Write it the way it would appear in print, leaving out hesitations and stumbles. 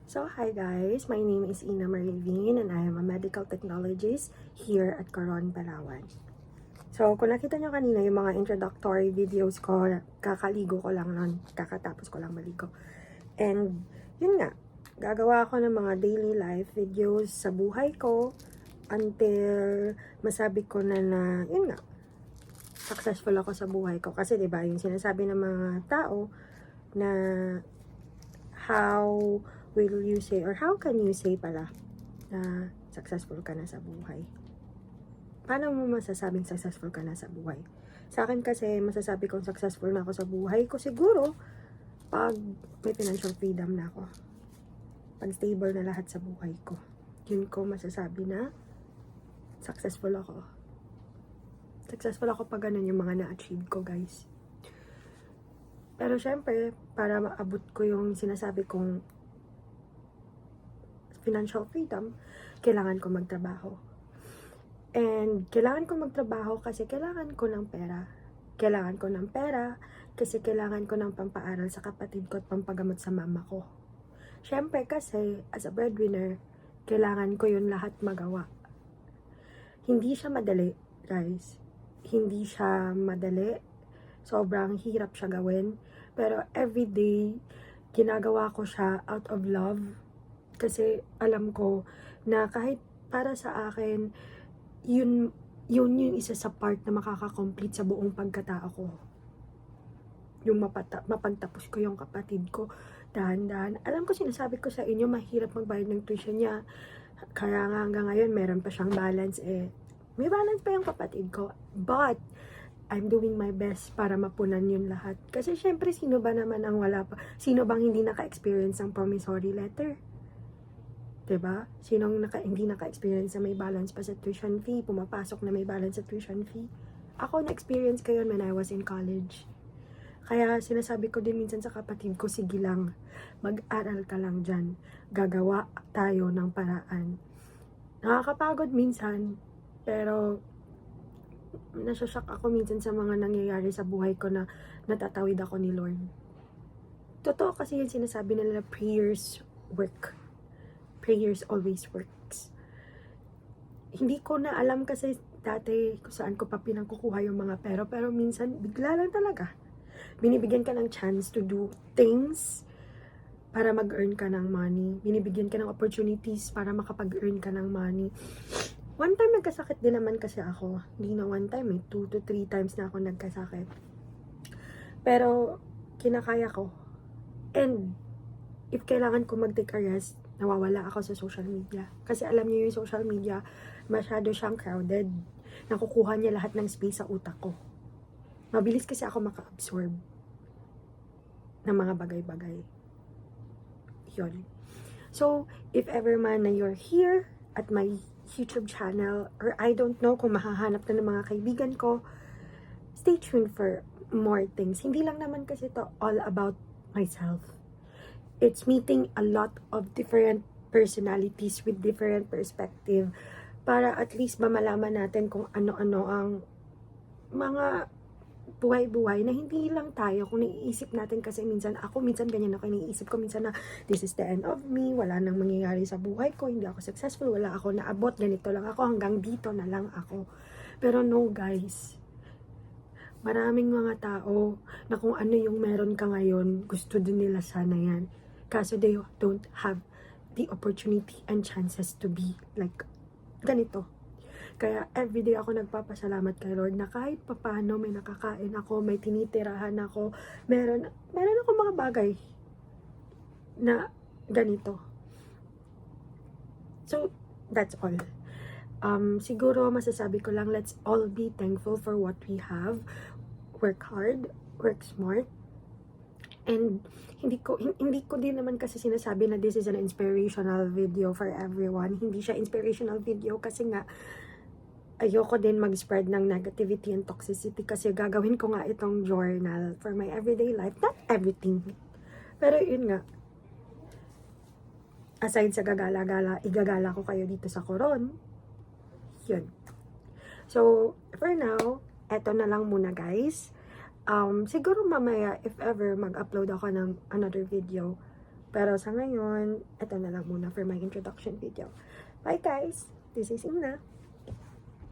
So, hi guys, my name is Ina Marivin and I am a medical technologist here at Coron, Palawan. So, kung nakita nyo kanina yung mga introductory videos ko, kakaligo ko lang nun, kakatapos ko lang maligo. And, yun nga, gagawa ako ng mga daily life videos sa buhay ko until masabi ko na yun nga, successful ako sa buhay ko. Kasi, diba, yung sinasabi ng mga tao na how will you say, or how can you say pala na successful ka na sa buhay? Paano mo masasabing successful ka na sa buhay? Sa akin kasi, masasabi kong successful na ako sa buhay ko siguro pag may financial freedom na ako. Pag stable na lahat sa buhay ko. Yun ko masasabi na successful ako. Successful ako pag ganun yung mga na-achieve ko, guys. Pero syempre, para maabot ko yung sinasabi kong financial freedom, kailangan ko magtrabaho. And kailangan ko magtrabaho kasi kailangan ko ng pera. Kailangan ko ng pera kasi kailangan ko ng pampaaral sa kapatid ko at pampagamot sa mama ko. Syempre kasi, as a breadwinner, kailangan ko yun lahat magawa. Hindi siya madali, guys. Hindi siya madali. Sobrang hirap siya gawin. Pero everyday, ginagawa ko siya out of love. Kasi alam ko na kahit para sa akin, yun yung isa sa part na makaka-complete sa buong pagkatao ko. Yung mapagtapos ko yung kapatid ko, dahan-dahan. Alam ko, sinasabi ko sa inyo, mahirap magbayad ng tuition niya. Kaya nga hanggang ngayon, meron pa siyang balance may balance pa yung kapatid ko. But, I'm doing my best para mapunan yun lahat. Kasi syempre, sino ba naman ang wala pa? Sino bang hindi naka-experience ng promissory letter? Diba? Sinong hindi naka-experience na may balance pa sa tuition fee, pumapasok na may balance sa tuition fee? Ako, na-experience ko yun when I was in college. Kaya sinasabi ko din minsan sa kapatid ko, sige lang, mag-aral ka lang dyan. Gagawa tayo ng paraan. Nakakapagod minsan, pero nasashock ako minsan sa mga nangyayari sa buhay ko na natatawid ako ni Lord. Totoo kasi yung sinasabi nila, prayers work. Prayers always works. Hindi ko na alam kasi dati kung saan ko pa pinangkukuha yung mga pera, pero minsan bigla lang talaga. Binibigyan ka ng chance to do things para mag-earn ka ng money. Binibigyan ka ng opportunities para makapag-earn ka ng money. One time nagkasakit din naman kasi ako. Hindi na one time 2 to 3 times na ako nagkasakit. Pero kinakaya ko. And if kailangan ko mag-take a rest, nawawala ako sa social media. Kasi alam niyo yung social media, masyado siyang crowded. Nakukuha niya lahat ng space sa utak ko. Mabilis kasi ako maka-absorb ng mga bagay-bagay. Yun. So, if ever man na you're here at my YouTube channel, or I don't know kung mahahanap na ng mga kaibigan ko, stay tuned for more things. Hindi lang naman kasi to all about myself. It's meeting a lot of different personalities with different perspective para at least mamalaman natin kung ano-ano ang mga buhay-buhay na hindi lang tayo kung naiisip natin. Kasi minsan ganyan ako, naiisip ko minsan na this is the end of me, wala nang mangyayari sa buhay ko, hindi ako successful, wala ako naabot, ganito lang ako, hanggang dito na lang ako. Pero no guys, maraming mga tao na kung ano yung meron ka ngayon, gusto din nila sana yan. Kaso they don't have the opportunity and chances to be like ganito. Kaya everyday ako nagpapasalamat kay Lord na kahit papano may nakakain ako, may tinitirahan ako, meron ako mga bagay na ganito. So, that's all. Siguro masasabi ko lang, let's all be thankful for what we have. Work hard, work smart. And hindi ko din naman kasi sinasabi na this is an inspirational video for everyone. Hindi siya inspirational video kasi nga ayoko din mag-spread ng negativity and toxicity kasi gagawin ko nga itong journal for my everyday life. Not everything. Pero yun nga, aside sa gagala-gala, igagala ko kayo dito sa Coron. Yun. So, for now, eto na lang muna guys. Siguro mamaya, if ever mag-upload ako ng another video, Pero sa ngayon, ito na lang muna for my introduction video. Bye guys! This is Ina.